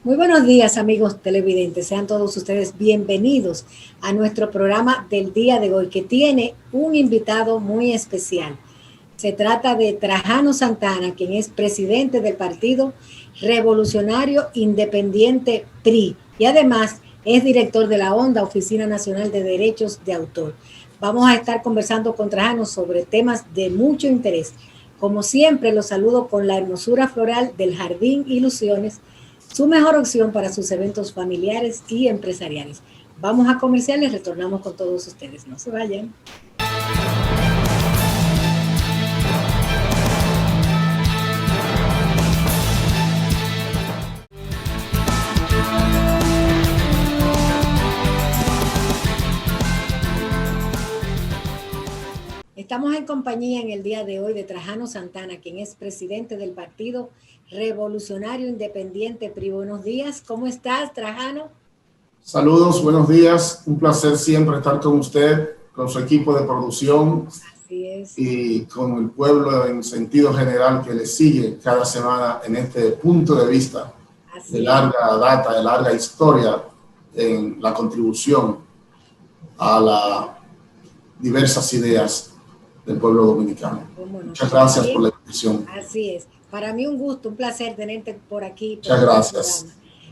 Muy buenos días, amigos televidentes. Sean todos ustedes bienvenidos a nuestro programa del día de hoy, que tiene un invitado muy especial. Se trata de Trajano Santana, quien es presidente del Partido Revolucionario Independiente PRI y además es director de la ONDA, Oficina Nacional de Derechos de Autor. Vamos a estar conversando con Trajano sobre temas de mucho interés. Como siempre, los saludo con la hermosura floral del Jardín Ilusiones, su mejor opción para sus eventos familiares y empresariales. Vamos a comerciales, retornamos con todos ustedes. No se vayan. Estamos en compañía en el día de hoy de Trajano Santana, quien es presidente del Partido Revolucionario Independiente PRI. Buenos días, ¿cómo estás, Trajano? Saludos, buenos días. Un placer siempre estar con usted, con su equipo de producción. Así es. Y con el pueblo en sentido general que le sigue cada semana en este punto de vista de larga data, de larga historia en la contribución a las diversas ideas del pueblo dominicano. Muchas gracias por la invitación. Así es. Para mí un gusto, un placer tenerte por aquí. Muchas gracias.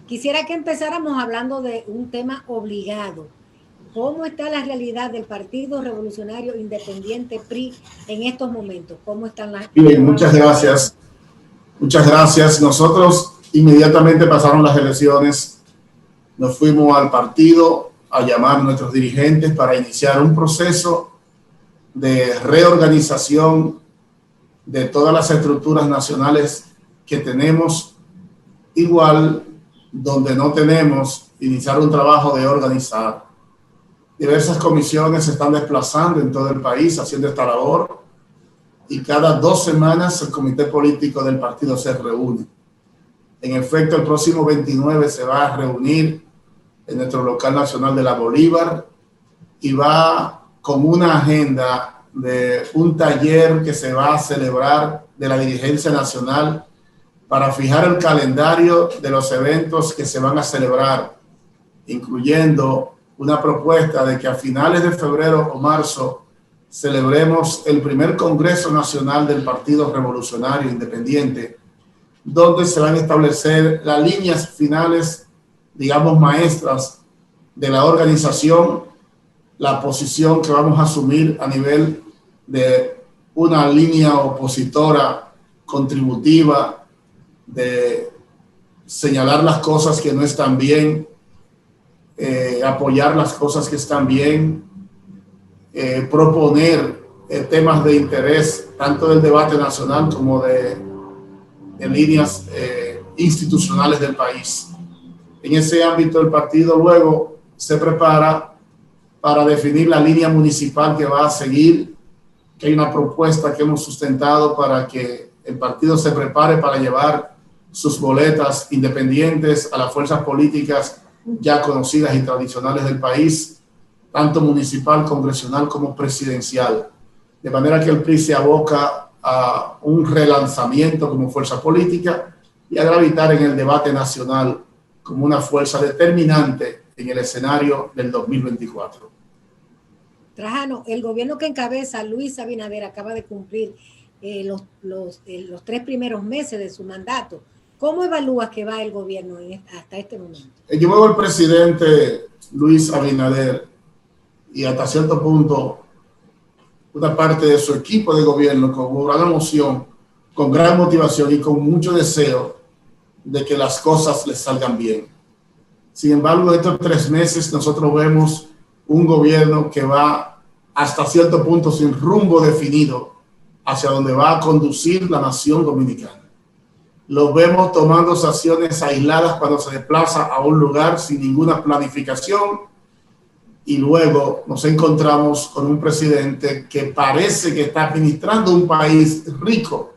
Quisiera que empezáramos hablando de un tema obligado. ¿Cómo está la realidad del Partido Revolucionario Independiente PRI en estos momentos? ¿Cómo están las... Bien, muchas gracias. Muchas gracias. Nosotros inmediatamente pasaron las elecciones, nos fuimos al partido a llamar a nuestros dirigentes para iniciar un proceso de reorganización de todas las estructuras nacionales que tenemos, igual donde no tenemos, iniciar un trabajo de organizar. Diversas comisiones se están desplazando en todo el país haciendo esta labor y cada 2 semanas el comité político del partido se reúne. En efecto, el próximo 29 se va a reunir en nuestro local nacional de la Bolívar y va con una agenda de un taller que se va a celebrar de la dirigencia nacional para fijar el calendario de los eventos que se van a celebrar, incluyendo una propuesta de que a finales de febrero o marzo celebremos el primer Congreso Nacional del Partido Revolucionario Independiente, donde se van a establecer las líneas finales, digamos, maestras de la organización, la posición que vamos a asumir a nivel de una línea opositora contributiva, de señalar las cosas que no están bien, apoyar las cosas que están bien, proponer temas de interés, tanto del debate nacional como de líneas institucionales del país. En ese ámbito, el partido luego se prepara para definir la línea municipal que va a seguir, que hay una propuesta que hemos sustentado para que el partido se prepare para llevar sus boletas independientes a las fuerzas políticas ya conocidas y tradicionales del país, tanto municipal, congresional como presidencial. De manera que el PRI se aboca a un relanzamiento como fuerza política y a gravitar en el debate nacional como una fuerza determinante en el escenario del 2024. Trajano, el gobierno que encabeza Luis Abinader acaba de cumplir los 3 primeros meses de su mandato. ¿Cómo evalúas que va el gobierno hasta este momento? Yo veo al presidente Luis Abinader y hasta cierto punto una parte de su equipo de gobierno con gran emoción, con gran motivación y con mucho deseo de que las cosas les salgan bien. Sin embargo, estos 3 meses nosotros vemos un gobierno que va hasta cierto punto sin rumbo definido hacia donde va a conducir la nación dominicana. Los vemos tomando acciones aisladas cuando se desplaza a un lugar sin ninguna planificación y luego nos encontramos con un presidente que parece que está administrando un país rico,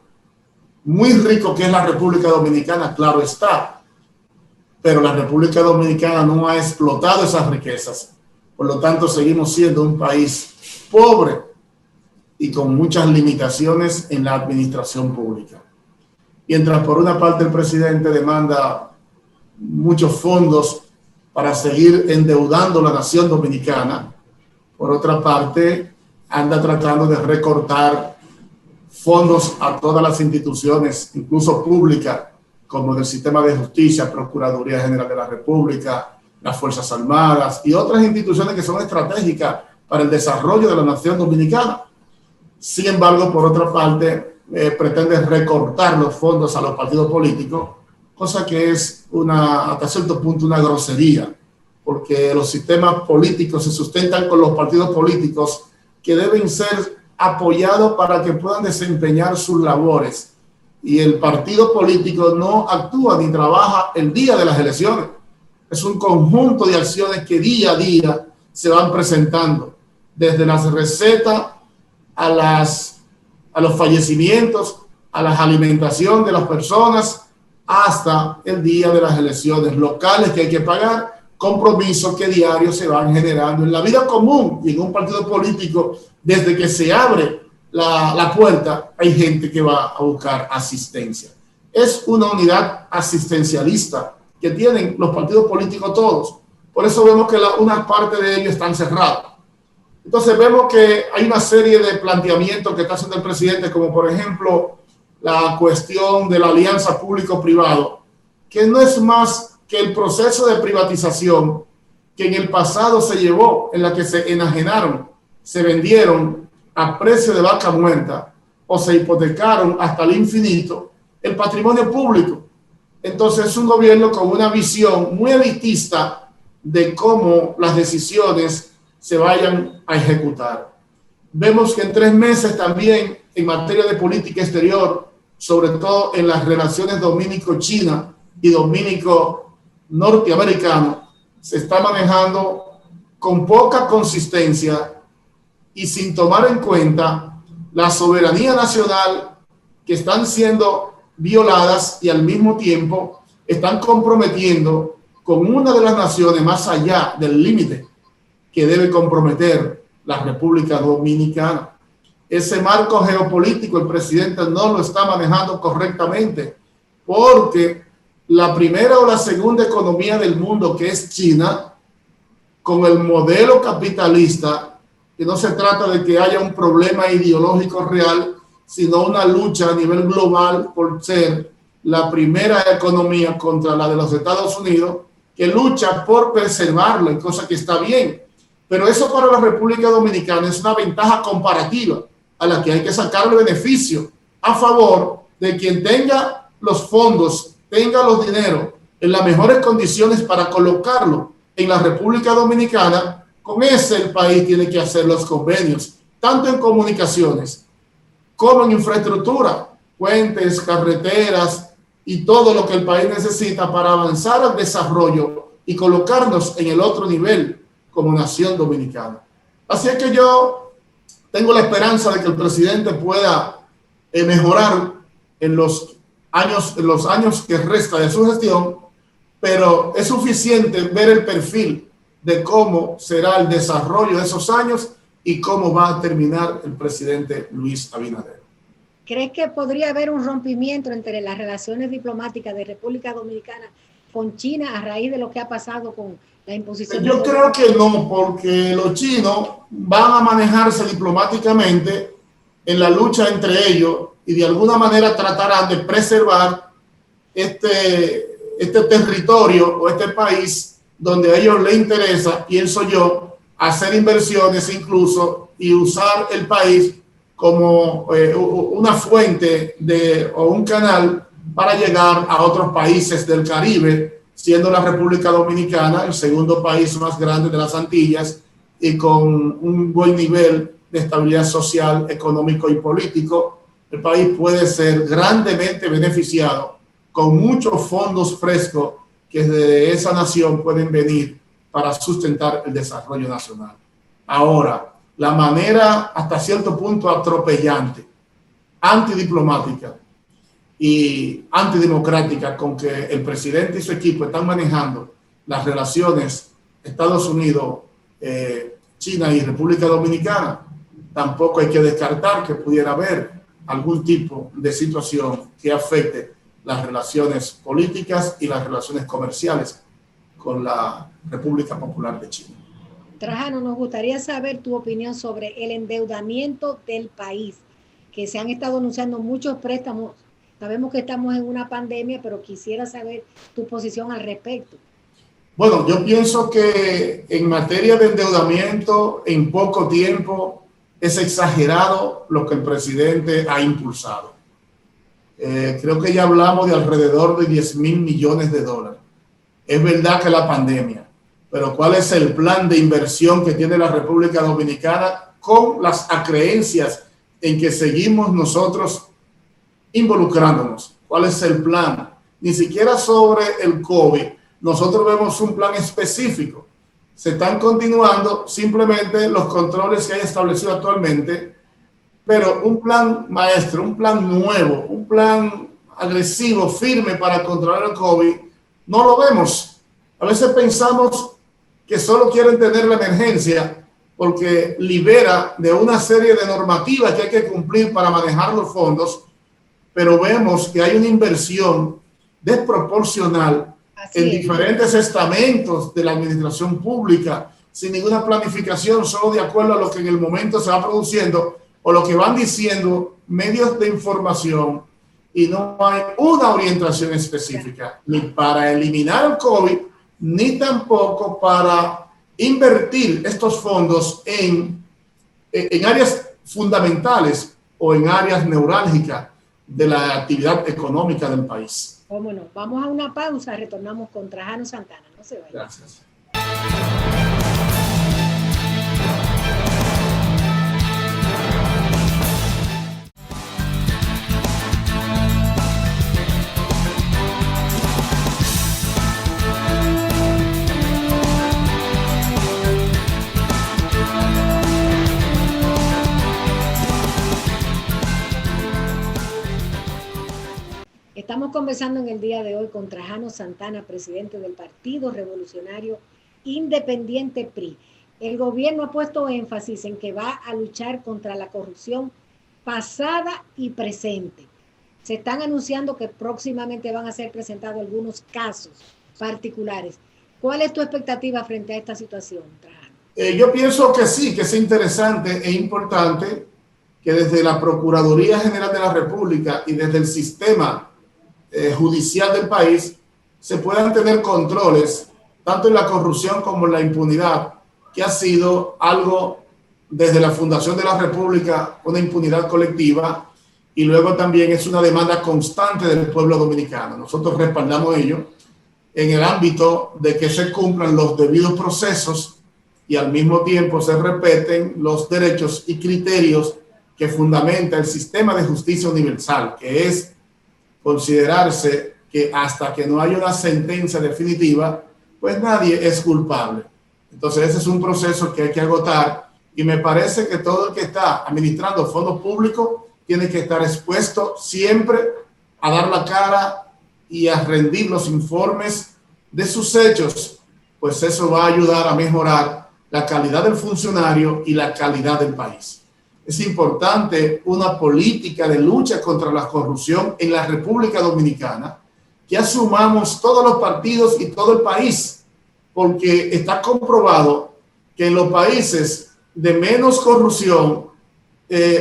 muy rico, que es la República Dominicana, claro está, pero la República Dominicana no ha explotado esas riquezas. Por lo tanto, seguimos siendo un país pobre y con muchas limitaciones en la administración pública. Mientras por una parte el presidente demanda muchos fondos para seguir endeudando la nación dominicana. Por otra parte, anda tratando de recortar fondos a todas las instituciones, incluso públicas, como del sistema de justicia, Procuraduría General de la República, las Fuerzas Armadas y otras instituciones que son estratégicas para el desarrollo de la nación dominicana. Sin embargo, por otra parte, pretende recortar los fondos a los partidos políticos, cosa que es hasta cierto punto una grosería, porque los sistemas políticos se sustentan con los partidos políticos que deben ser apoyados para que puedan desempeñar sus labores. Y el partido político no actúa ni trabaja el día de las elecciones. Es un conjunto de acciones que día a día se van presentando, desde las recetas a los fallecimientos, a la alimentación de las personas, hasta el día de las elecciones locales que hay que pagar, compromisos que diarios se van generando en la vida común y en un partido político. Desde que se abre la puerta, hay gente que va a buscar asistencia. Es una unidad asistencialista que tienen los partidos políticos todos. Por eso vemos que una parte de ellos están cerrados. Entonces vemos que hay una serie de planteamientos que está haciendo el presidente, como por ejemplo la cuestión de la alianza público-privado, que no es más que el proceso de privatización que en el pasado se llevó, en la que se enajenaron, se vendieron a precio de vaca muerta o se hipotecaron hasta el infinito el patrimonio público. Entonces es un gobierno con una visión muy elitista de cómo las decisiones se vayan a ejecutar. Vemos que en 3 meses también en materia de política exterior, sobre todo en las relaciones dominico-china y dominico-norteamericano, se está manejando con poca consistencia y sin tomar en cuenta la soberanía nacional, que están siendo violadas y al mismo tiempo están comprometiendo con una de las naciones más allá del límite que debe comprometer la República Dominicana. Ese marco geopolítico el presidente no lo está manejando correctamente, porque la primera o la segunda economía del mundo, que es China, con el modelo capitalista, que no se trata de que haya un problema ideológico real, sino una lucha a nivel global por ser la primera economía contra la de los Estados Unidos, que lucha por preservarlo, cosa que está bien. Pero eso para la República Dominicana es una ventaja comparativa a la que hay que sacarle beneficio a favor de quien tenga los fondos, tenga los dineros en las mejores condiciones para colocarlo en la República Dominicana. Con ese el país tiene que hacer los convenios, tanto en comunicaciones como en infraestructura, puentes, carreteras y todo lo que el país necesita para avanzar al desarrollo y colocarnos en el otro nivel como nación dominicana. Así es que yo tengo la esperanza de que el presidente pueda mejorar en los años que resta de su gestión, pero es suficiente ver el perfil de cómo será el desarrollo de esos años y cómo va a terminar el presidente Luis Abinader. ¿Crees que podría haber un rompimiento entre las relaciones diplomáticas de República Dominicana con China a raíz de lo que ha pasado con la imposición? Yo creo que no, porque los chinos van a manejarse diplomáticamente en la lucha entre ellos y de alguna manera tratarán de preservar este territorio o este país donde a ellos les interesa, pienso yo, hacer inversiones incluso y usar el país como una fuente o un canal para llegar a otros países del Caribe, siendo la República Dominicana el segundo país más grande de las Antillas y con un buen nivel de estabilidad social, económico y político. El país puede ser grandemente beneficiado con muchos fondos frescos que de esa nación pueden venir para sustentar el desarrollo nacional. Ahora, la manera hasta cierto punto atropellante, antidiplomática y antidemocrática con que el presidente y su equipo están manejando las relaciones Estados Unidos, China y República Dominicana, tampoco hay que descartar que pudiera haber algún tipo de situación que afecte las relaciones políticas y las relaciones comerciales con la República Popular de China. Trajano, nos gustaría saber tu opinión sobre el endeudamiento del país, que se han estado anunciando muchos préstamos. Sabemos que estamos en una pandemia, pero quisiera saber tu posición al respecto. Bueno, yo pienso que en materia de endeudamiento, en poco tiempo, es exagerado lo que el presidente ha impulsado. Creo que ya hablamos de alrededor de 10,000 millones de dólares. Es verdad que la pandemia, pero ¿cuál es el plan de inversión que tiene la República Dominicana con las acreencias en que seguimos nosotros involucrándonos? ¿Cuál es el plan? Ni siquiera sobre el COVID nosotros vemos un plan específico. Se están continuando simplemente los controles que hay establecido actualmente, pero un plan maestro, un plan nuevo, un plan agresivo, firme para controlar el COVID, no lo vemos. A veces pensamos que solo quieren tener la emergencia porque libera de una serie de normativas que hay que cumplir para manejar los fondos, pero vemos que hay una inversión desproporcional en diferentes estamentos de la administración pública, sin ninguna planificación, solo de acuerdo a lo que en el momento se va produciendo o lo que van diciendo medios de información, y no hay una orientación específica ni para eliminar el COVID, ni tampoco para invertir estos fondos en áreas fundamentales o en áreas neurálgicas de la actividad económica del país. Cómo no. Vamos a una pausa, retornamos con Trajano Santana. No se vayan. Gracias. Estamos conversando en el día de hoy con Trajano Santana, presidente del Partido Revolucionario Independiente PRI. El gobierno ha puesto énfasis en que va a luchar contra la corrupción pasada y presente. Se están anunciando que próximamente van a ser presentados algunos casos particulares. ¿Cuál es tu expectativa frente a esta situación, Trajano? Yo pienso que sí, que es interesante e importante que desde la Procuraduría General de la República y desde el sistema judicial del país se puedan tener controles tanto en la corrupción como en la impunidad, que ha sido algo desde la fundación de la República, una impunidad colectiva, y luego también es una demanda constante del pueblo dominicano. Nosotros respaldamos ello en el ámbito de que se cumplan los debidos procesos y al mismo tiempo se respeten los derechos y criterios que fundamenta el sistema de justicia universal, que es considerarse que hasta que no haya una sentencia definitiva, pues nadie es culpable. Entonces ese es un proceso que hay que agotar, y me parece que todo el que está administrando fondos públicos tiene que estar expuesto siempre a dar la cara y a rendir los informes de sus hechos, pues eso va a ayudar a mejorar la calidad del funcionario y la calidad del país. Es importante una política de lucha contra la corrupción en la República Dominicana, que asumamos todos los partidos y todo el país, porque está comprobado que en los países de menos corrupción,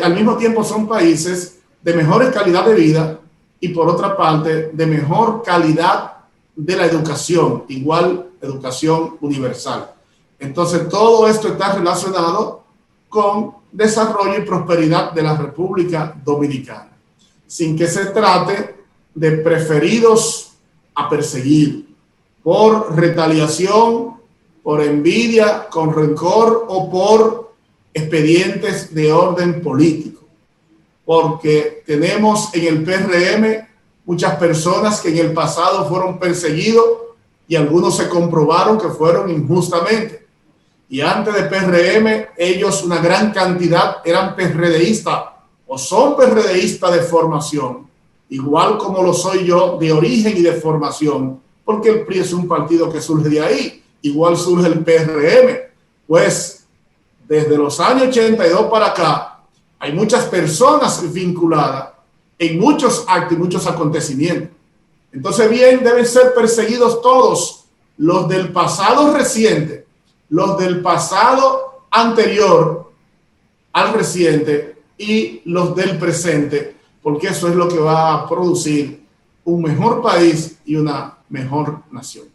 al mismo tiempo son países de mejor calidad de vida y por otra parte de mejor calidad de la educación, igual educación universal. Entonces todo esto está relacionado con desarrollo y prosperidad de la República Dominicana, sin que se trate de preferidos a perseguir por retaliación, por envidia, con rencor o por expedientes de orden político. Porque tenemos en el PRM muchas personas que en el pasado fueron perseguidos y algunos se comprobaron que fueron injustamente. Y antes de PRM, ellos, una gran cantidad, eran PRDistas o son PRDistas de formación, igual como lo soy yo de origen y de formación, porque el PRI es un partido que surge de ahí, igual surge el PRM. Pues desde los años 82 para acá, hay muchas personas vinculadas en muchos actos y muchos acontecimientos. Entonces, bien, deben ser perseguidos todos, los del pasado reciente, los del pasado anterior al reciente y los del presente, porque eso es lo que va a producir un mejor país y una mejor nación.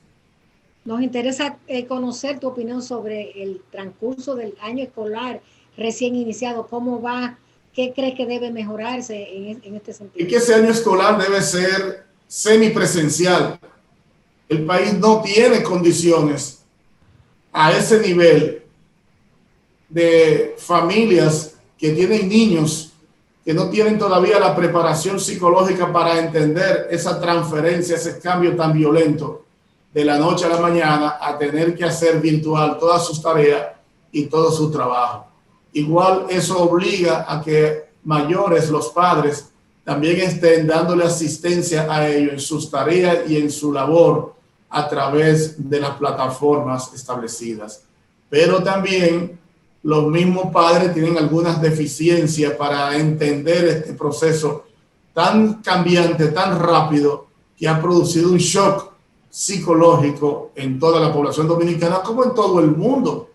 Nos interesa conocer tu opinión sobre el transcurso del año escolar recién iniciado. ¿Cómo va? ¿Qué crees que debe mejorarse en este sentido? Y que ese año escolar debe ser semipresencial. El país no tiene condiciones a ese nivel de familias que tienen niños que no tienen todavía la preparación psicológica para entender esa transferencia, ese cambio tan violento de la noche a la mañana a tener que hacer virtual todas sus tareas y todo su trabajo. Igual eso obliga a que mayores, los padres, también estén dándole asistencia a ellos en sus tareas y en su labor a través de las plataformas establecidas. Pero también los mismos padres tienen algunas deficiencias para entender este proceso tan cambiante, tan rápido, que ha producido un shock psicológico en toda la población dominicana como en todo el mundo.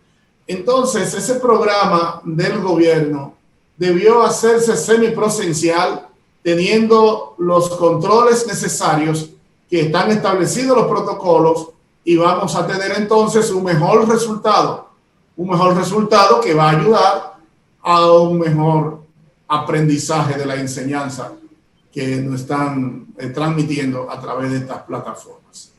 Entonces, ese programa del gobierno debió hacerse semipresencial, teniendo los controles necesarios que están establecidos los protocolos, y vamos a tener entonces un mejor resultado que va a ayudar a un mejor aprendizaje de la enseñanza que nos están transmitiendo a través de estas plataformas.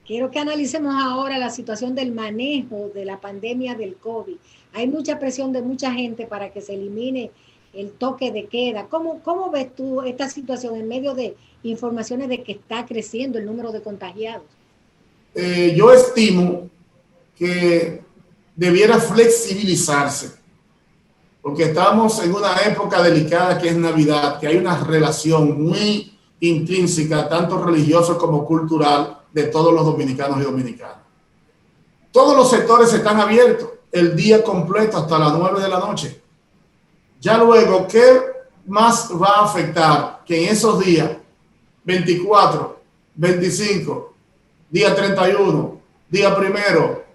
Quiero que analicemos ahora la situación del manejo de la pandemia del COVID. Hay mucha presión de mucha gente para que se elimine el toque de queda. ¿Cómo ves tú esta situación en medio de informaciones de que está creciendo el número de contagiados? Yo estimo que debiera flexibilizarse, porque estamos en una época delicada que es Navidad, que hay una relación muy intrínseca, tanto religiosa como cultural, de todos los dominicanos y dominicanas. Todos los sectores están abiertos el día completo hasta las 9 de la noche. Ya luego, ¿qué más va a afectar que en esos días 24, 25, día 31, día primero,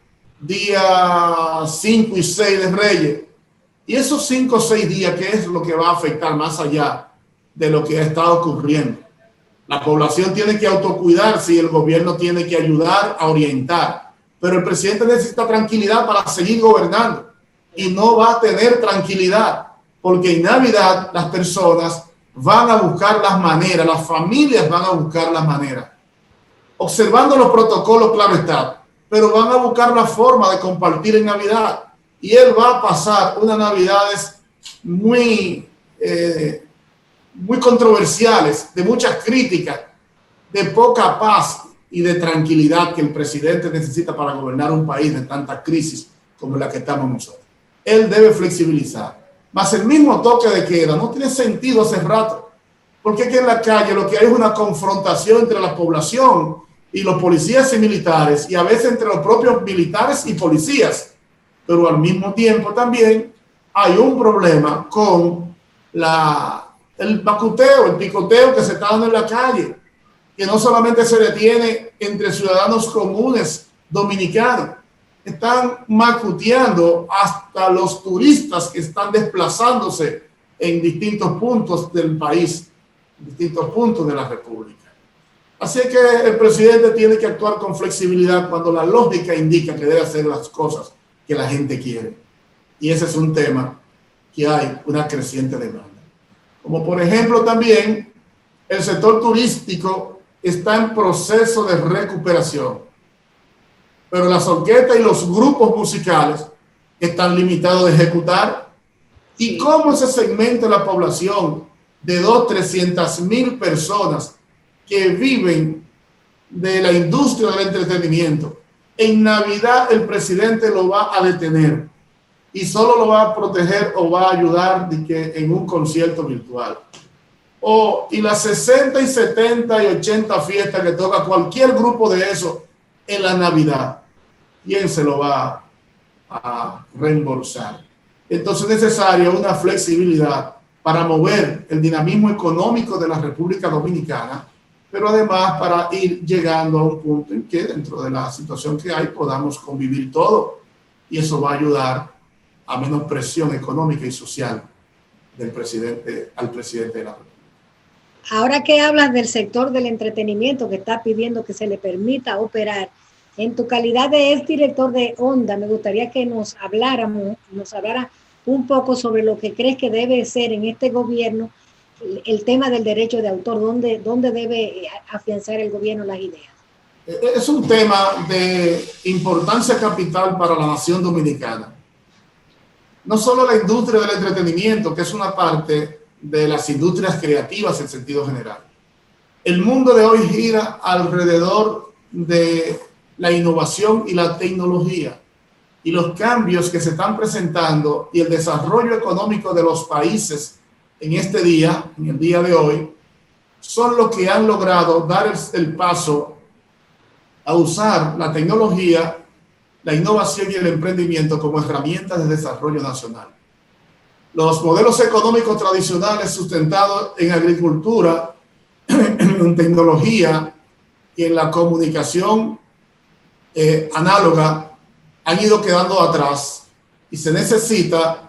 día 5 y 6 de Reyes, y esos 5 o 6 días, ¿qué es lo que va a afectar más allá de lo que ha estado ocurriendo? La población tiene que autocuidarse y el gobierno tiene que ayudar a orientar, pero el presidente necesita tranquilidad para seguir gobernando, y no va a tener tranquilidad porque en Navidad las personas van a buscar las maneras, las familias van a buscar las maneras, observando los protocolos, claro está, pero van a buscar la forma de compartir en Navidad, y él va a pasar unas Navidades muy controversiales, de muchas críticas, de poca paz y de tranquilidad que el presidente necesita para gobernar un país de tanta crisis como la que estamos nosotros. Él debe flexibilizar. Más el mismo toque de queda no tiene sentido hace rato, porque aquí en la calle lo que hay es una confrontación entre la población y los policías y militares, y a veces entre los propios militares y policías, pero al mismo tiempo también hay un problema con el bacuteo, el picoteo que se está dando en la calle, que no solamente se detiene entre ciudadanos comunes dominicanos, están macuteando hasta los turistas que están desplazándose en distintos puntos del país, en distintos puntos de la República. Así que el presidente tiene que actuar con flexibilidad cuando la lógica indica que debe hacer las cosas que la gente quiere. Y ese es un tema que hay una creciente demanda. Como por ejemplo también el sector turístico está en proceso de recuperación, pero las orquestas y los grupos musicales están limitados de ejecutar. ¿Y cómo ese segmento de la población de 200,000-300,000 personas que viven de la industria del entretenimiento, en Navidad el presidente lo va a detener y solo lo va a proteger o va a ayudar en un concierto virtual? Y las 60 y 70 y 80 fiestas que toca cualquier grupo de eso en la Navidad, ¿quién se lo va a reembolsar? Entonces es necesaria una flexibilidad para mover el dinamismo económico de la República Dominicana, pero además para ir llegando a un punto en que dentro de la situación que hay podamos convivir todo, y eso va a ayudar a menos presión económica y social del presidente al presidente de la República. Ahora que hablas del sector del entretenimiento que está pidiendo que se le permita operar, en tu calidad de exdirector de Onda, me gustaría que nos hablara un poco sobre lo que crees que debe ser en este gobierno el tema del derecho de autor, dónde debe afianzar el gobierno las ideas. Es un tema de importancia capital para la nación dominicana. No solo la industria del entretenimiento, que es una parte de las industrias creativas en sentido general. El mundo de hoy gira alrededor de la innovación y la tecnología, y los cambios que se están presentando y el desarrollo económico de los países en este día, en el día de hoy, son los que han logrado dar el paso a usar la tecnología, la innovación y el emprendimiento como herramientas de desarrollo nacional. Los modelos económicos tradicionales sustentados en agricultura, en tecnología y en la comunicación análoga han ido quedando atrás, y se necesita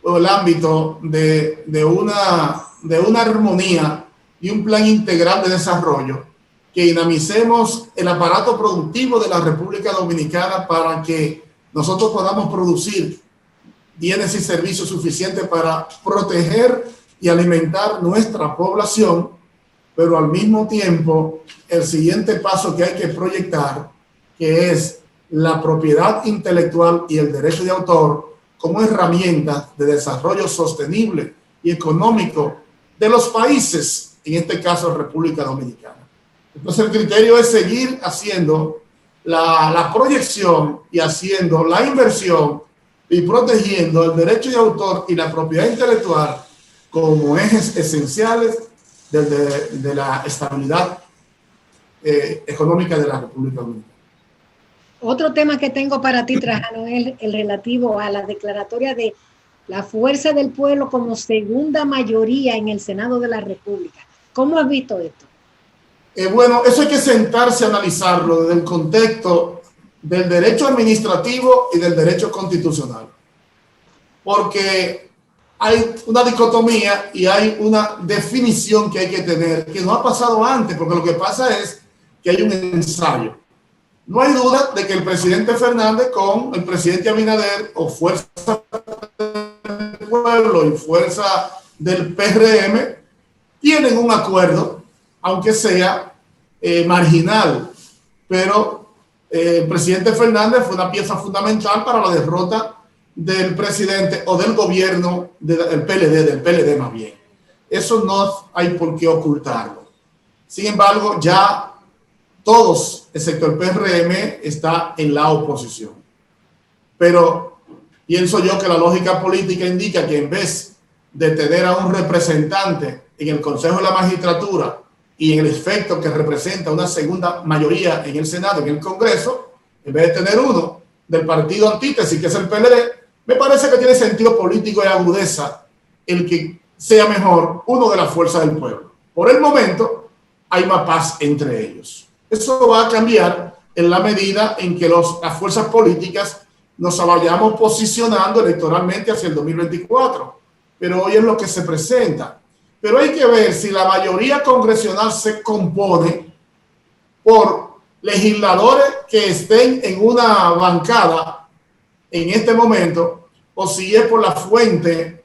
el ámbito de una armonía y un plan integral de desarrollo que dinamicemos el aparato productivo de la República Dominicana para que nosotros podamos producir bienes y servicios suficientes para proteger y alimentar nuestra población, pero al mismo tiempo el siguiente paso que hay que proyectar, que es la propiedad intelectual y el derecho de autor como herramientas de desarrollo sostenible y económico de los países, en este caso República Dominicana. Entonces el criterio es seguir haciendo la proyección y haciendo la inversión y protegiendo el derecho de autor y la propiedad intelectual como ejes esenciales de la estabilidad económica de la República Dominicana. Otro tema que tengo para ti, Trajano, es el relativo a la declaratoria de la Fuerza del Pueblo como segunda mayoría en el Senado de la República. ¿Cómo has visto esto? Bueno, eso hay que sentarse a analizarlo desde el contexto del derecho administrativo y del derecho constitucional, porque hay una dicotomía y hay una definición que hay que tener que no ha pasado antes, porque lo que pasa es que hay un ensayo. No hay duda de que el presidente Fernández con el presidente Abinader, o Fuerza del Pueblo y Fuerza del PRM, tienen un acuerdo, aunque sea marginal, pero el presidente Fernández fue una pieza fundamental para la derrota del presidente o del gobierno del PLD más bien. Eso no hay por qué ocultarlo. Sin embargo, ya todos, excepto el PRM, está en la oposición. Pero pienso yo que la lógica política indica que en vez de tener a un representante en el Consejo de la Magistratura y en el efecto que representa una segunda mayoría en el Senado, en el Congreso, en vez de tener uno del partido antítesis, que es el PLD, me parece que tiene sentido político y agudeza el que sea mejor uno de la Fuerza del Pueblo. Por el momento, hay más paz entre ellos. Eso va a cambiar en la medida en que las fuerzas políticas nos vayamos posicionando electoralmente hacia el 2024. Pero hoy es lo que se presenta. Pero hay que ver si la mayoría congresional se compone por legisladores que estén en una bancada en este momento, o si es por la fuente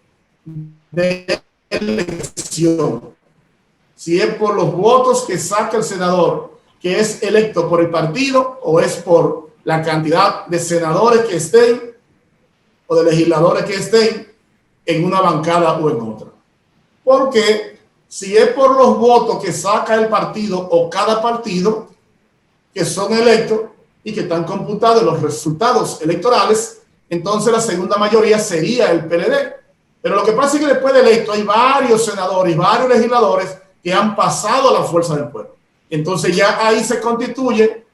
de elección, si es por los votos que saca el senador que es electo por el partido, o es por la cantidad de senadores que estén o de legisladores que estén en una bancada o en otra. Porque si es por los votos que saca el partido o cada partido que son electos y que están computados en los resultados electorales, entonces la segunda mayoría sería el PLD. Pero lo que pasa es que después de electo hay varios senadores y varios legisladores que han pasado a la Fuerza del Pueblo. Entonces ya ahí se constituye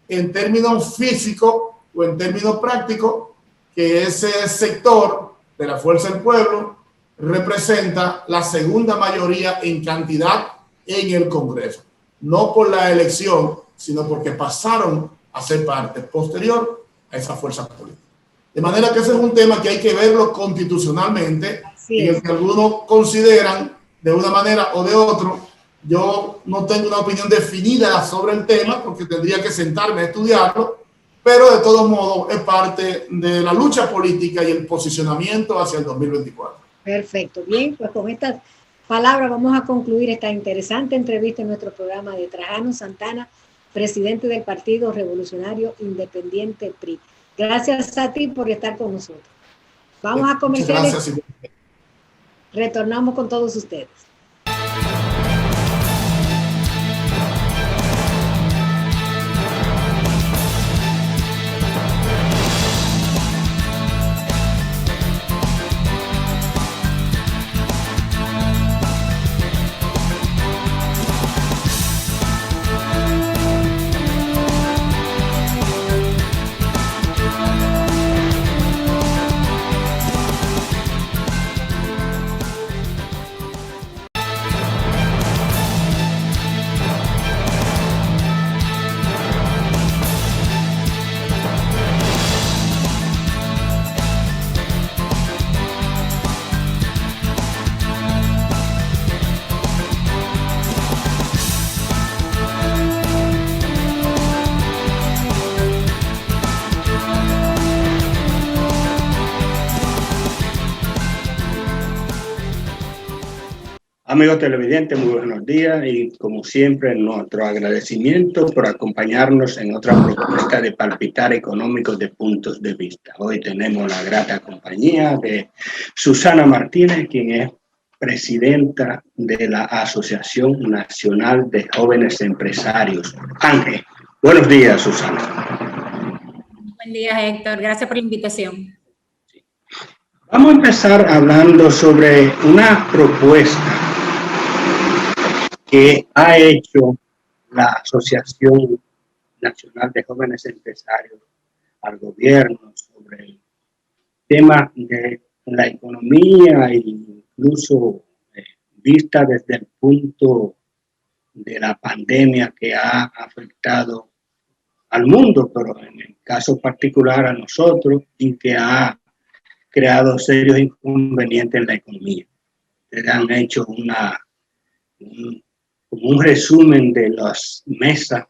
en términos físicos o en términos prácticos que ese sector de la Fuerza del Pueblo representa la segunda mayoría en cantidad en el Congreso. no por la elección, sino porque pasaron a ser parte posterior a esas fuerzas políticas. De manera que ese es un tema que hay que verlo constitucionalmente, en el que algunos consideran de una manera o de otra. Yo no tengo una opinión definida sobre el tema porque tendría que sentarme a estudiarlo, pero de todos modos es parte de la lucha política y el posicionamiento hacia el 2024. Perfecto. Bien, pues con estas palabras vamos a concluir esta interesante entrevista en nuestro programa de Trajano Santana, presidente del Partido Revolucionario Independiente PRI. Gracias a ti por estar con nosotros. Vamos a comerciales. Muchas gracias. Retornamos con todos ustedes. Amigos televidentes, muy buenos días y como siempre nuestro agradecimiento por acompañarnos en otra propuesta de Palpitar Económico de Puntos de Vista. Hoy tenemos la grata compañía de Susana Martínez, quien es presidenta de la Asociación Nacional de Jóvenes Empresarios, ANGE. Buenos días, Susana. Buen día, Héctor. Gracias por la invitación. Vamos a empezar hablando sobre una propuesta que ha hecho la Asociación Nacional de Jóvenes Empresarios al gobierno sobre el tema de la economía e incluso vista desde el punto de la pandemia que ha afectado al mundo, pero en el caso particular a nosotros, y que ha creado serios inconvenientes en la economía. Ustedes han hecho un resumen de las mesas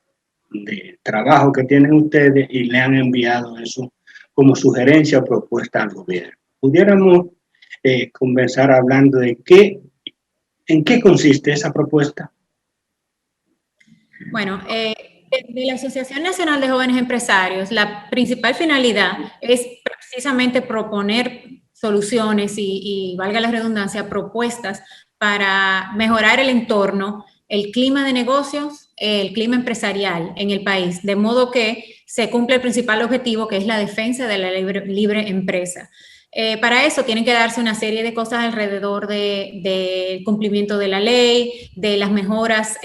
de trabajo que tienen ustedes y le han enviado eso como sugerencia o propuesta al gobierno. Pudiéramos comenzar hablando de en qué consiste esa propuesta. Bueno, de la Asociación Nacional de Jóvenes Empresarios, la principal finalidad es precisamente proponer soluciones y valga la redundancia, propuestas para mejorar el entorno, el clima de negocios, el clima empresarial en el país, de modo que se cumple el principal objetivo, que es la defensa de la libre empresa. Para eso tienen que darse una serie de cosas alrededor del cumplimiento de la ley, de las mejoras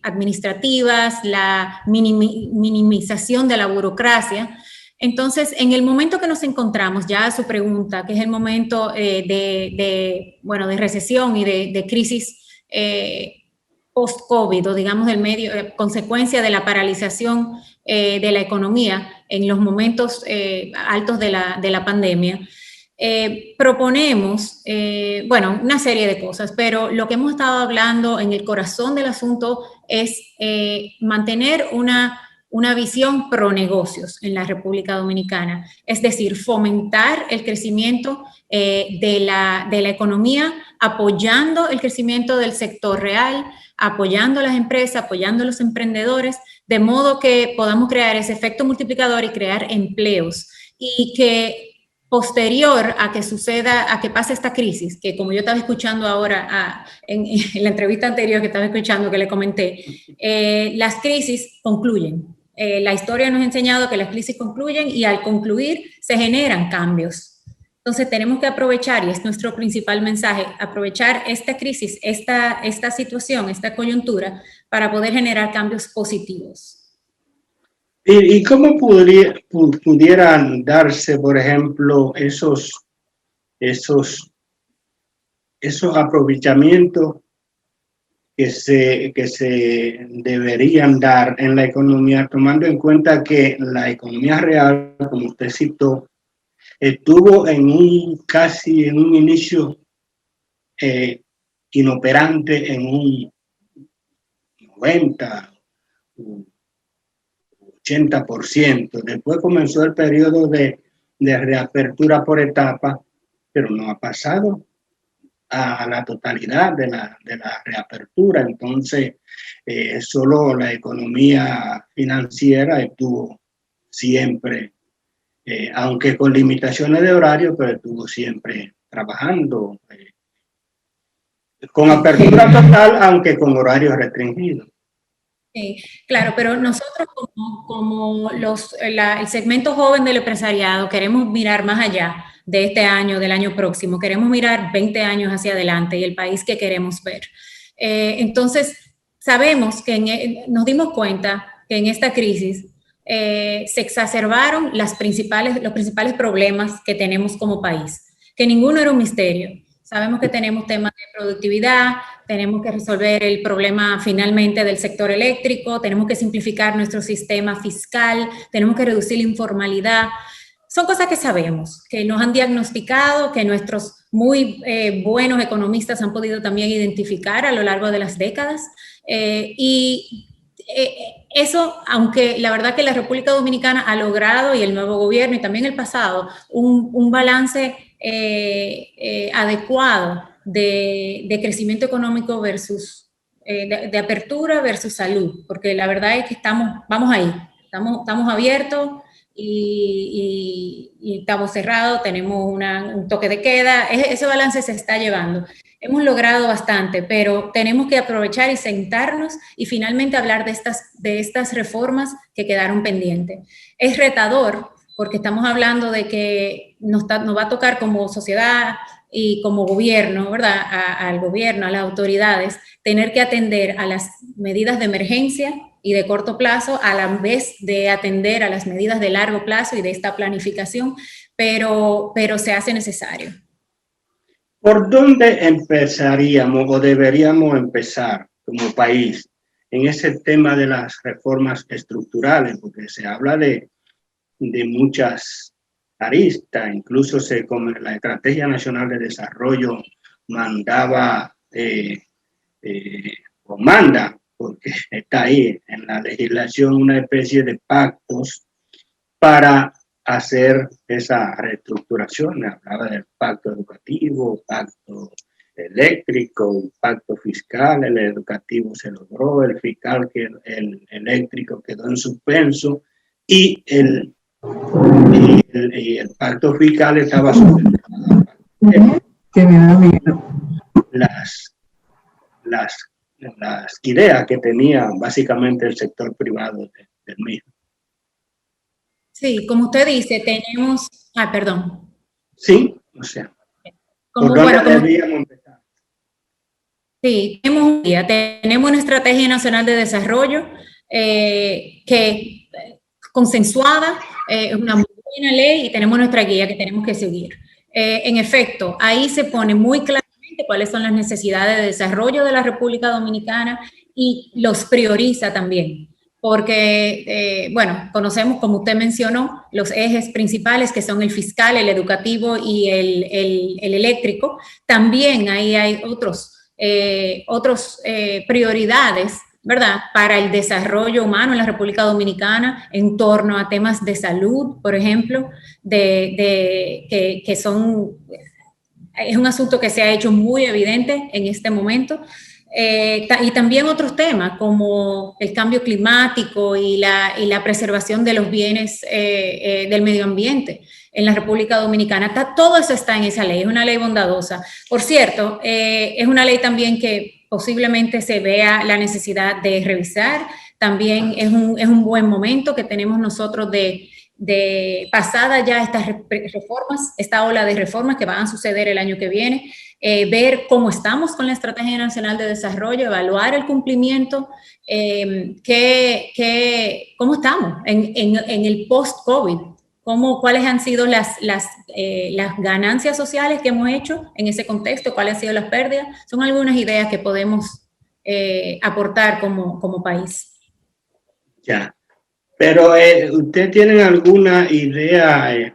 administrativas, la minimización de la burocracia. Entonces, en el momento que nos encontramos, ya a su pregunta, que es el momento de recesión y de crisis post-COVID, o digamos consecuencia de la paralización de la economía en los momentos altos de la pandemia, proponemos, una serie de cosas, pero lo que hemos estado hablando en el corazón del asunto es mantener una visión pro negocios en la República Dominicana, es decir, fomentar el crecimiento de la economía, apoyando el crecimiento del sector real, apoyando a las empresas, apoyando a los emprendedores, de modo que podamos crear ese efecto multiplicador y crear empleos, y que posterior a que pase esta crisis, que como yo estaba escuchando ahora en la entrevista anterior que estaba escuchando, que le comenté, las crisis concluyen. La historia nos ha enseñado que las crisis concluyen y al concluir se generan cambios. Entonces tenemos que aprovechar, y es nuestro principal mensaje, aprovechar esta crisis, esta situación, esta coyuntura, para poder generar cambios positivos. ¿Y cómo pudieran darse, por ejemplo, esos aprovechamientos que se deberían dar en la economía, tomando en cuenta que la economía real, como usted citó, estuvo casi en un inicio inoperante en un 90, 80%. Después comenzó el periodo de reapertura por etapa, pero no ha pasado a la totalidad de la reapertura. Entonces, solo la economía financiera estuvo siempre, aunque con limitaciones de horario, pero estuvo siempre trabajando con apertura total, aunque con horarios restringidos. Sí, claro, pero nosotros como el segmento joven del empresariado queremos mirar más allá de este año, del año próximo, queremos mirar 20 años hacia adelante y el país que queremos ver. Entonces, sabemos que nos dimos cuenta que en esta crisis se exacerbaron los principales problemas que tenemos como país, que ninguno era un misterio. Sabemos que tenemos temas de productividad, tenemos que resolver el problema finalmente del sector eléctrico, tenemos que simplificar nuestro sistema fiscal, tenemos que reducir la informalidad. Son cosas que sabemos, que nos han diagnosticado, que nuestros muy buenos economistas han podido también identificar a lo largo de las décadas. Eso, aunque la verdad que la República Dominicana ha logrado, y el nuevo gobierno y también el pasado, un balance adecuado de crecimiento económico versus, de apertura versus salud, porque la verdad es que vamos ahí, estamos abiertos y estamos cerrados, tenemos un toque de queda, ese balance se está llevando. Hemos logrado bastante, pero tenemos que aprovechar y sentarnos y finalmente hablar de estas reformas que quedaron pendientes. Es retador porque estamos hablando de que nos va a tocar como sociedad y como gobierno, ¿verdad? Al gobierno, a las autoridades, tener que atender a las medidas de emergencia y de corto plazo a la vez de atender a las medidas de largo plazo y de esta planificación, pero se hace necesario. ¿Por dónde empezaríamos o deberíamos empezar como país en ese tema de las reformas estructurales? Porque se habla de muchas aristas, incluso como la Estrategia Nacional de Desarrollo mandaba o manda, porque está ahí en la legislación, una especie de pactos para hacer esa reestructuración. Hablaba del pacto educativo, pacto eléctrico, pacto fiscal. El educativo se logró, el fiscal, el eléctrico quedó en suspenso y el pacto fiscal estaba suspendido. Las ideas que tenía básicamente el sector privado del mismo. Sí, como usted dice, tenemos... perdón. Sí, o sea. ¿Cómo deberíamos empezar? Sí, tenemos una Estrategia Nacional de Desarrollo que consensuada, es una muy buena ley y tenemos nuestra guía que tenemos que seguir. En efecto, ahí se pone muy claramente cuáles son las necesidades de desarrollo de la República Dominicana y los prioriza también. Porque, conocemos, como usted mencionó, los ejes principales que son el fiscal, el educativo y el eléctrico. También ahí hay otras prioridades, ¿verdad?, para el desarrollo humano en la República Dominicana en torno a temas de salud, por ejemplo, que son... Es un asunto que se ha hecho muy evidente en este momento. Y también otros temas como el cambio climático y la preservación de los bienes del medio ambiente en la República Dominicana. Todo eso está en esa ley, es una ley bondadosa. Por cierto, es una ley también que posiblemente se vea la necesidad de revisar. También es un buen momento que tenemos nosotros de pasada ya estas reformas, esta ola de reformas que van a suceder el año que viene, ver cómo estamos con la Estrategia Nacional de Desarrollo, evaluar el cumplimiento, cómo estamos en el post-COVID, cuáles han sido las ganancias sociales que hemos hecho en ese contexto, cuáles han sido las pérdidas. Son algunas ideas que podemos aportar como país. Ya, pero ¿ustedes tienen alguna idea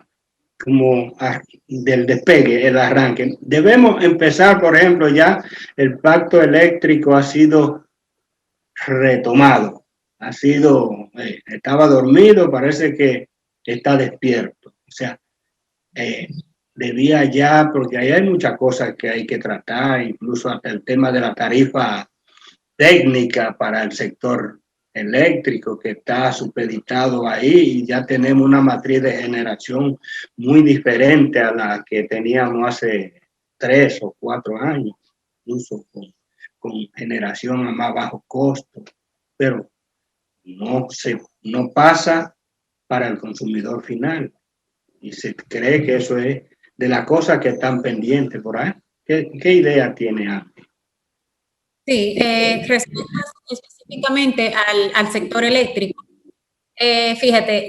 como del despegue, el arranque? Debemos empezar, por ejemplo, ya el pacto eléctrico ha sido retomado, estaba dormido, parece que está despierto, o sea, debía ya, porque ahí hay muchas cosas que hay que tratar, incluso hasta el tema de la tarifa técnica para el sector eléctrico que está supeditado ahí, y ya tenemos una matriz de generación muy diferente a la que teníamos hace 3 o 4 años, incluso con generación a más bajo costo, pero no pasa para el consumidor final, y se cree que eso es de las cosas que están pendientes por ahí. ¿Qué idea tiene Ángel? Sí, respecto específicamente al sector eléctrico, fíjate,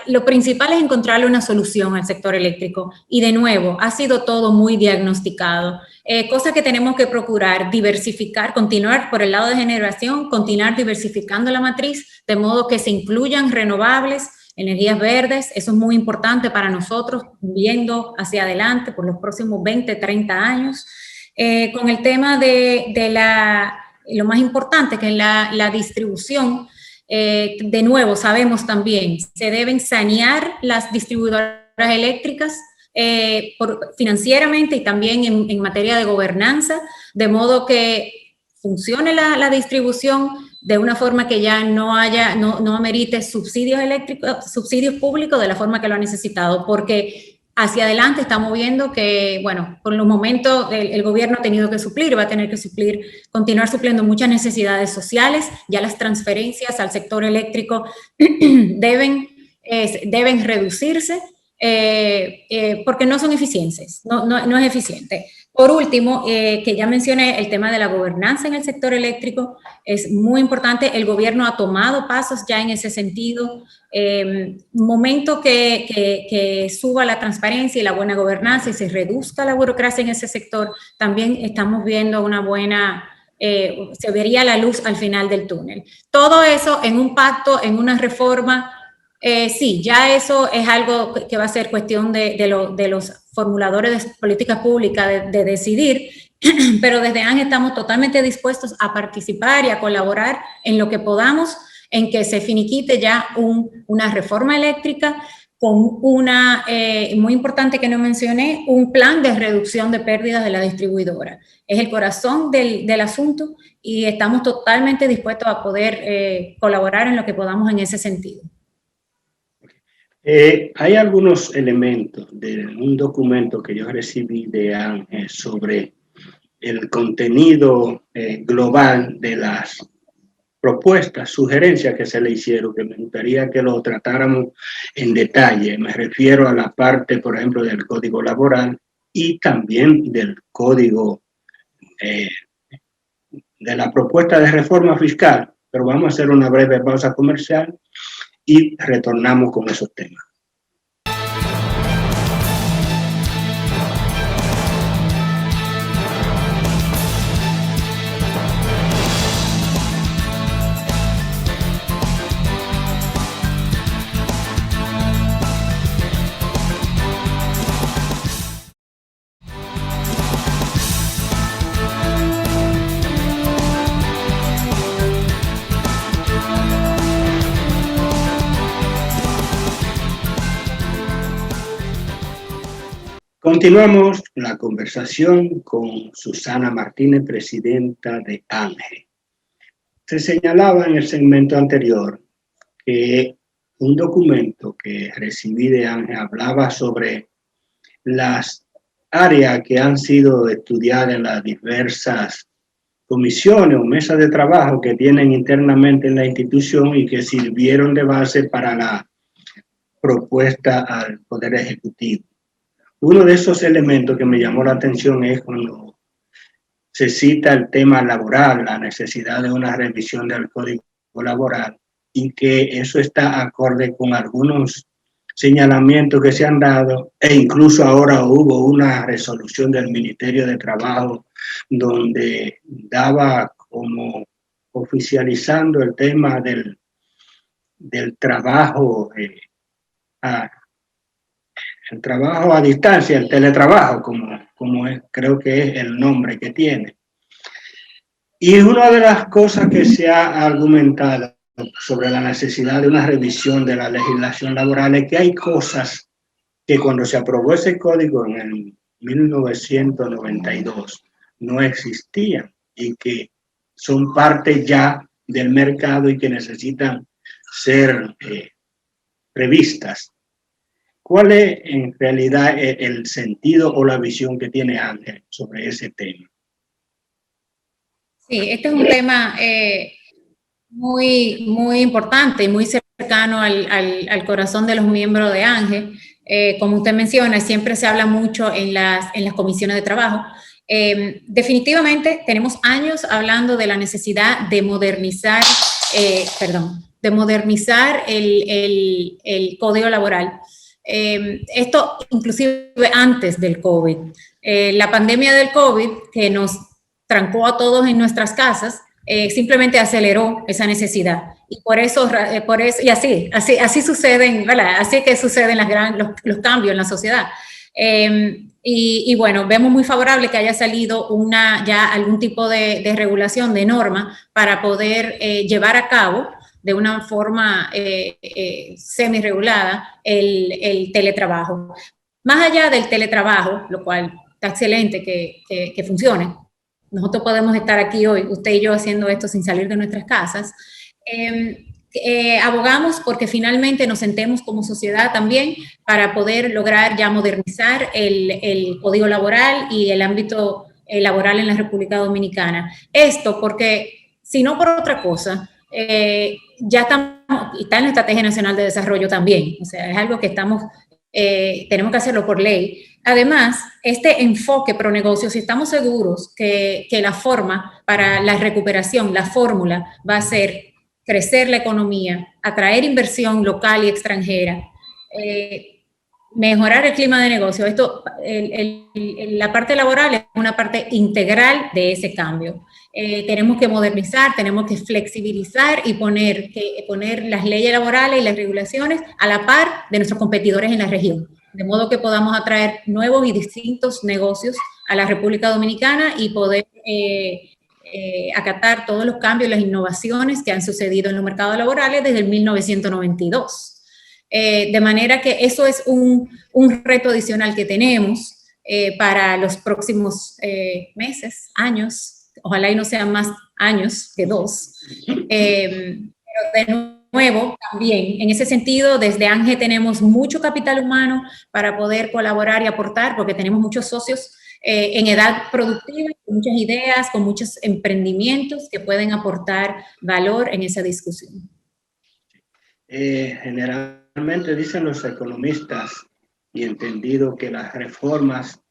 lo principal es encontrarle una solución al sector eléctrico, y de nuevo, ha sido todo muy diagnosticado, cosa que tenemos que procurar, diversificar, continuar por el lado de generación, continuar diversificando la matriz, de modo que se incluyan renovables, energías verdes. Eso es muy importante para nosotros, viendo hacia adelante por los próximos 20, 30 años. Con el tema de lo más importante, que es la distribución, de nuevo, sabemos también, se deben sanear las distribuidoras eléctricas financieramente y también en materia de gobernanza, de modo que funcione la distribución de una forma que ya no amerite subsidios públicos de la forma que lo ha necesitado, porque hacia adelante estamos viendo que, bueno, por los momentos el gobierno ha tenido que suplir, va a tener que continuar supliendo muchas necesidades sociales. Ya las transferencias al sector eléctrico deben reducirse porque no son eficientes, no es eficiente. Por último, que ya mencioné, el tema de la gobernanza en el sector eléctrico es muy importante. El gobierno ha tomado pasos ya en ese sentido. Momento que suba la transparencia y la buena gobernanza y se reduzca la burocracia en ese sector, también estamos viendo una buena, se vería la luz al final del túnel. Todo eso en un pacto, en una reforma. Sí, ya eso es algo que va a ser cuestión de los formuladores de políticas públicas de decidir, pero desde ANGE estamos totalmente dispuestos a participar y a colaborar en lo que podamos, en que se finiquite ya una reforma eléctrica con muy importante que no mencioné, un plan de reducción de pérdidas de la distribuidora. Es el corazón del asunto y estamos totalmente dispuestos a poder colaborar en lo que podamos en ese sentido. Hay algunos elementos de un documento que yo recibí de Ángel sobre el contenido global de las propuestas, sugerencias que se le hicieron, que me gustaría que lo tratáramos en detalle. Me refiero a la parte, por ejemplo, del Código Laboral y también del Código de la propuesta de reforma fiscal. Pero vamos a hacer una breve pausa comercial y retornamos con esos temas. Continuamos la conversación con Susana Martínez, presidenta de ANGE. Se señalaba en el segmento anterior que un documento que recibí de ANGE hablaba sobre las áreas que han sido estudiadas en las diversas comisiones o mesas de trabajo que tienen internamente en la institución y que sirvieron de base para la propuesta al Poder Ejecutivo. Uno de esos elementos que me llamó la atención es cuando se cita el tema laboral, la necesidad de una revisión del Código Laboral, y que eso está acorde con algunos señalamientos que se han dado, e incluso ahora hubo una resolución del Ministerio de Trabajo donde daba como oficializando el tema del trabajo, el trabajo a distancia, el teletrabajo, como creo que es el nombre que tiene. Y una de las cosas que se ha argumentado sobre la necesidad de una revisión de la legislación laboral es que hay cosas que cuando se aprobó ese código en el 1992 no existían y que son parte ya del mercado y que necesitan ser revistas. ¿Cuál es en realidad el sentido o la visión que tiene Ángel sobre ese tema? Sí, este es un tema muy, muy importante y muy cercano al corazón de los miembros de ANGE. Como usted menciona, siempre se habla mucho en las comisiones de trabajo. Definitivamente tenemos años hablando de la necesidad de modernizar, el código laboral. Esto inclusive antes del COVID. La pandemia del COVID, que nos trancó a todos en nuestras casas, simplemente aceleró esa necesidad. Y por eso y así suceden, ¿verdad? Así que suceden los cambios en la sociedad. Y bueno, vemos muy favorable que haya salido ya algún tipo de regulación, de norma, para poder llevar a cabo de una forma semi-regulada el teletrabajo. Más allá del teletrabajo, lo cual está excelente que funcione. Nosotros podemos estar aquí hoy, usted y yo, haciendo esto sin salir de nuestras casas. Abogamos porque finalmente nos sentemos como sociedad también para poder lograr ya modernizar el código laboral y el ámbito laboral en la República Dominicana. Esto porque, si no por otra cosa, ya está en la Estrategia Nacional de Desarrollo también. O sea, es algo que tenemos que hacerlo por ley. Además, este enfoque pro negocio, si estamos seguros que la forma para la recuperación, la fórmula va a ser crecer la economía, atraer inversión local y extranjera, mejorar el clima de negocio. La parte laboral es una parte integral de ese cambio. Tenemos que modernizar, tenemos que flexibilizar y poner las leyes laborales y las regulaciones a la par de nuestros competidores en la región, de modo que podamos atraer nuevos y distintos negocios a la República Dominicana y poder acatar todos los cambios, las innovaciones que han sucedido en los mercados laborales desde el 1992. De manera que eso es un reto adicional que tenemos para los próximos meses, años. Ojalá y no sean más años que 2. Pero de nuevo, también, en ese sentido, desde ANGE tenemos mucho capital humano para poder colaborar y aportar, porque tenemos muchos socios en edad productiva, con muchas ideas, con muchos emprendimientos que pueden aportar valor en esa discusión. Generalmente dicen los economistas, y entendido que las reformas,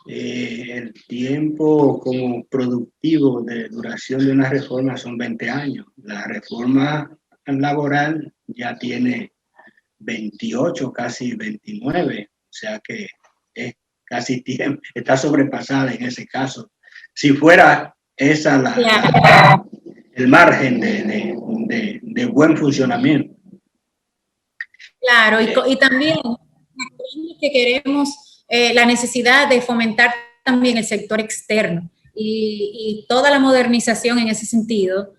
el tiempo como productivo de duración de una reforma son 20 años. La reforma laboral ya tiene 28, casi 29, o sea que es casi tiempo, está sobrepasada en ese caso. Si fuera esa el margen de buen funcionamiento. Claro, y también que queremos la necesidad de fomentar también el sector externo y toda la modernización en ese sentido.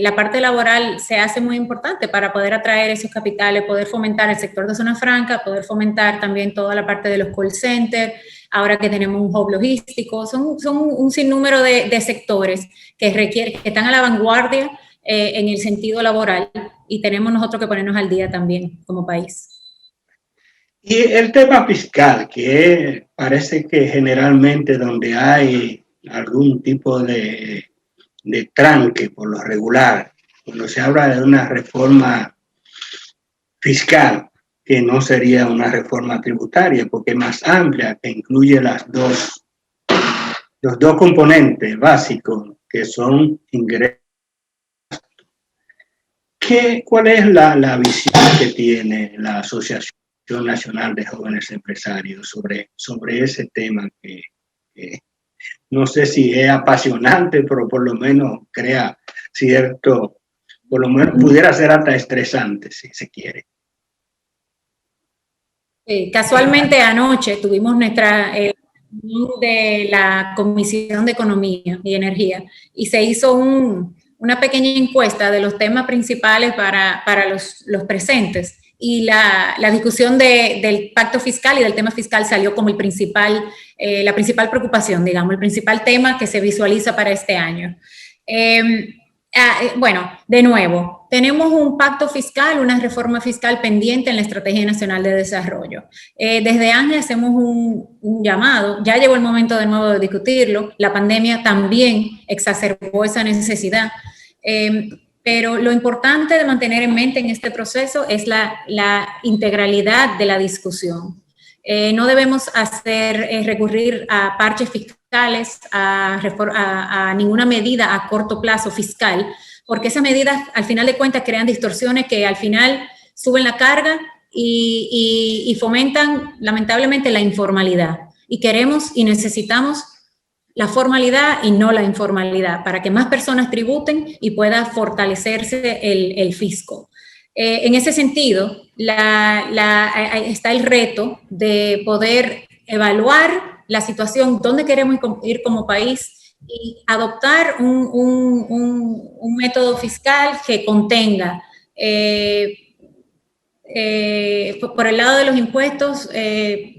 La parte laboral se hace muy importante para poder atraer esos capitales, poder fomentar el sector de zona franca, poder fomentar también toda la parte de los call centers, ahora que tenemos un hub logístico. Son un sinnúmero de sectores que están a la vanguardia en el sentido laboral y tenemos nosotros que ponernos al día también como país. Y el tema fiscal, que parece que generalmente donde hay algún tipo de tranque por lo regular, cuando se habla de una reforma fiscal, que no sería una reforma tributaria, porque es más amplia, que incluye los dos componentes básicos, que son ingresos. ¿Cuál es la visión que tiene la Asociación Nacional de Jóvenes Empresarios sobre ese tema que no sé si es apasionante, pero por lo menos crea cierto, por lo menos pudiera ser hasta estresante, si se quiere. Casualmente anoche tuvimos nuestra de la Comisión de Economía y Energía y se hizo una pequeña encuesta de los temas principales para los presentes y la discusión del pacto fiscal y del tema fiscal salió como la principal preocupación, digamos, el principal tema que se visualiza para este año. Bueno, de nuevo, tenemos un pacto fiscal, una reforma fiscal pendiente en la Estrategia Nacional de Desarrollo. Desde ANGE hacemos un llamado, ya llegó el momento de nuevo de discutirlo, la pandemia también exacerbó esa necesidad, pero lo importante de mantener en mente en este proceso es la integralidad de la discusión. No debemos recurrir a parches fiscales, a ninguna medida a corto plazo fiscal, porque esas medidas al final de cuentas crean distorsiones que al final suben la carga y fomentan lamentablemente la informalidad. Y queremos y necesitamos la formalidad y no la informalidad para que más personas tributen y pueda fortalecerse el fisco. En ese sentido, está el reto de poder evaluar la situación, dónde queremos ir como país y adoptar un método fiscal que contenga, por el lado de los impuestos,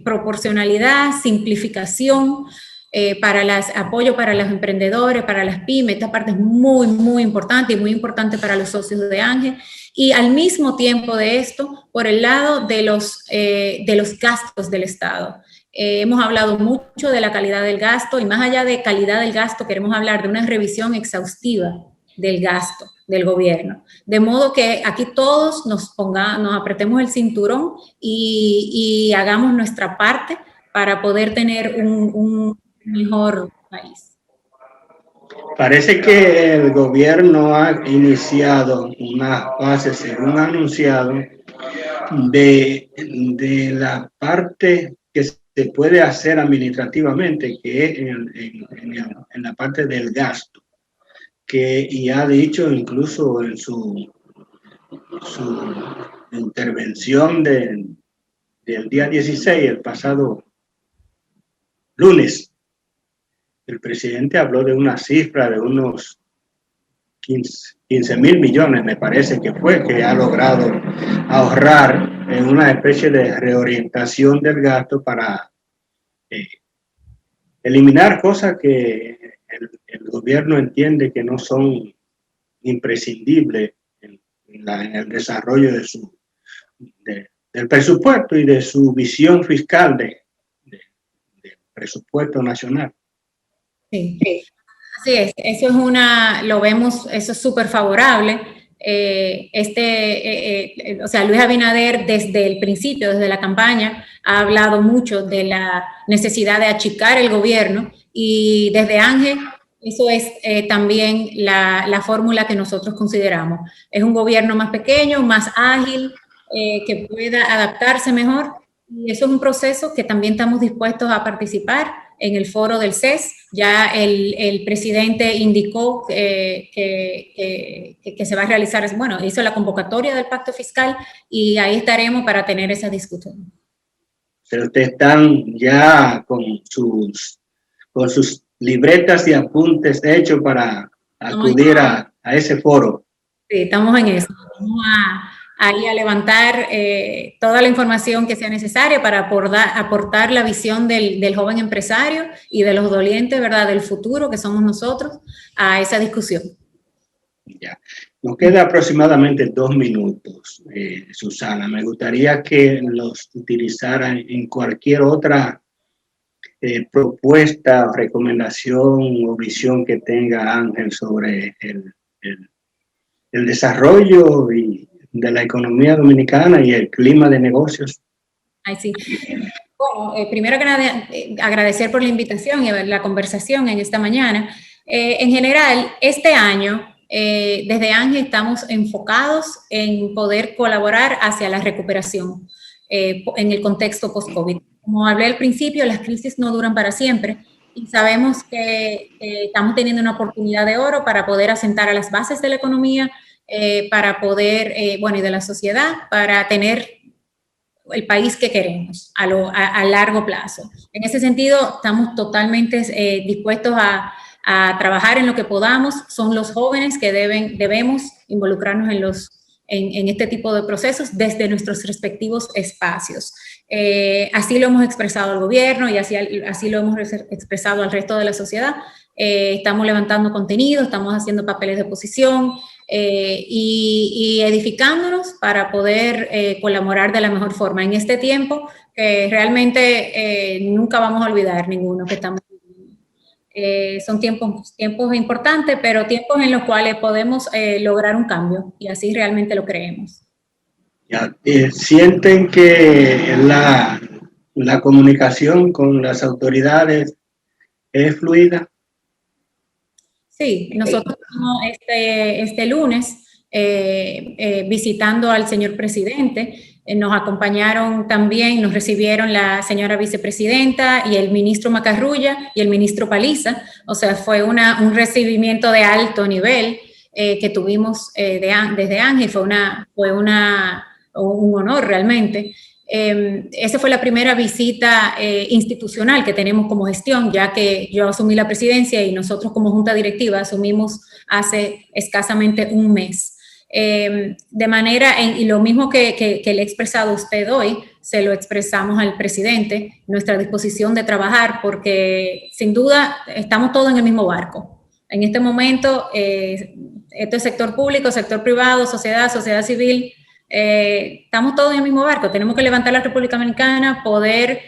proporcionalidad, simplificación, apoyo para los emprendedores, para las pymes. Esta parte es muy, muy importante y muy importante para los socios de ANGE. Y al mismo tiempo de esto, por el lado de los gastos del Estado. Hemos hablado mucho de la calidad del gasto y más allá de calidad del gasto, queremos hablar de una revisión exhaustiva del gasto del gobierno. De modo que aquí todos nos apretemos el cinturón y hagamos nuestra parte para poder tener un mejor país. Parece que el gobierno ha iniciado una fase, según ha anunciado, de la parte que se puede hacer administrativamente, que es en la parte del gasto, y ha dicho incluso en su intervención del día 16, el pasado lunes, el presidente habló de una cifra de unos 15,000 millones, me parece que fue, que ha logrado ahorrar en una especie de reorientación del gasto para eliminar cosas que el gobierno entiende que no son imprescindibles en el desarrollo del presupuesto y de su visión fiscal del presupuesto nacional. Sí, así es, eso es súper favorable. O sea, Luis Abinader desde el principio, desde la campaña, ha hablado mucho de la necesidad de achicar el gobierno y desde ANGE, eso es también la fórmula que nosotros consideramos. Es un gobierno más pequeño, más ágil, que pueda adaptarse mejor y eso es un proceso que también estamos dispuestos a participar en el foro del CES. Ya el presidente indicó que se va a realizar, bueno, hizo la convocatoria del pacto fiscal y ahí estaremos para tener esa discusión. Pero ustedes están ya con sus libretas y apuntes hechos para acudir a ese foro. Sí, estamos en eso. Vamos a levantar toda la información que sea necesaria para aportar la visión del joven empresario y de los dolientes, ¿verdad?, del futuro que somos nosotros a esa discusión. Ya. Nos queda aproximadamente 2 minutos, Susana. Me gustaría que los utilizaran en cualquier otra propuesta, recomendación o visión que tenga Ángel sobre el desarrollo de la economía dominicana y el clima de negocios. Ay, sí. Bueno, primero que nada, agradecer por la invitación y la conversación en esta mañana. En general, este año, desde ANGE estamos enfocados en poder colaborar hacia la recuperación en el contexto post-COVID. Como hablé al principio, las crisis no duran para siempre y sabemos que estamos teniendo una oportunidad de oro para poder asentar a las bases de la economía, para poder, y de la sociedad, para tener el país que queremos a largo plazo. En ese sentido, estamos totalmente dispuestos a trabajar en lo que podamos. Son los jóvenes que debemos involucrarnos en este tipo de procesos desde nuestros respectivos espacios. Así lo hemos expresado al gobierno y así lo hemos expresado al resto de la sociedad. Estamos levantando contenido, estamos haciendo papeles de posición y edificándonos para poder colaborar de la mejor forma en este tiempo que realmente nunca vamos a olvidar ninguno que estamos viviendo. Son tiempos importantes, pero tiempos en los cuales podemos lograr un cambio, y así realmente lo creemos. Ya, ¿sienten que la comunicación con las autoridades es fluida? Sí, nosotros estamos este lunes visitando al señor presidente. Nos acompañaron también, nos recibieron la señora vicepresidenta y el ministro Macarrulla y el ministro Paliza. O sea, fue un recibimiento de alto nivel que tuvimos desde Ángel. Fue un honor realmente. Esa fue la primera visita institucional que tenemos como gestión, ya que yo asumí la presidencia y nosotros como junta directiva asumimos hace escasamente un mes. De manera, y lo mismo que le he expresado a usted hoy, se lo expresamos al presidente, nuestra disposición de trabajar, porque sin duda estamos todos en el mismo barco. En este momento, esto es sector público, sector privado, sociedad civil, estamos todos en el mismo barco. Tenemos que levantar la República Dominicana, poder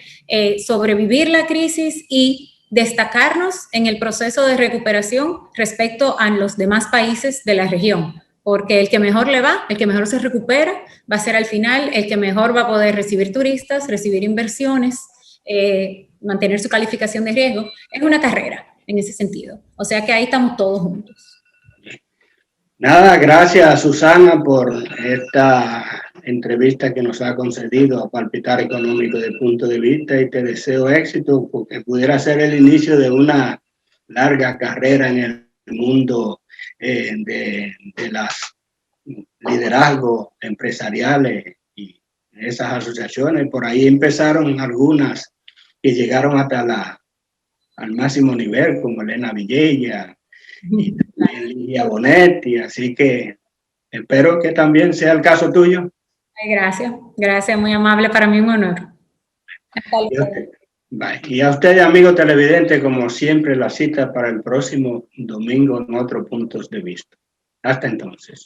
sobrevivir la crisis y destacarnos en el proceso de recuperación respecto a los demás países de la región, porque el que mejor le va, el que mejor se recupera, va a ser al final el que mejor va a poder recibir turistas, recibir inversiones, mantener su calificación de riesgo. Es una carrera en ese sentido. O sea que ahí estamos todos juntos. Nada, gracias Susana por esta entrevista que nos ha concedido a Palpitar Económico de Punto de Vista, y te deseo éxito porque pudiera ser el inicio de una larga carrera en el mundo de los liderazgos empresariales y esas asociaciones. Por ahí empezaron algunas que llegaron hasta al máximo nivel, como Elena Villella y también Lidia Bonetti, así que espero que también sea el caso tuyo. Ay, gracias, muy amable, para mí un honor. Y a ustedes, amigos televidentes, como siempre, la cita para el próximo domingo en otros puntos de vista. Hasta entonces.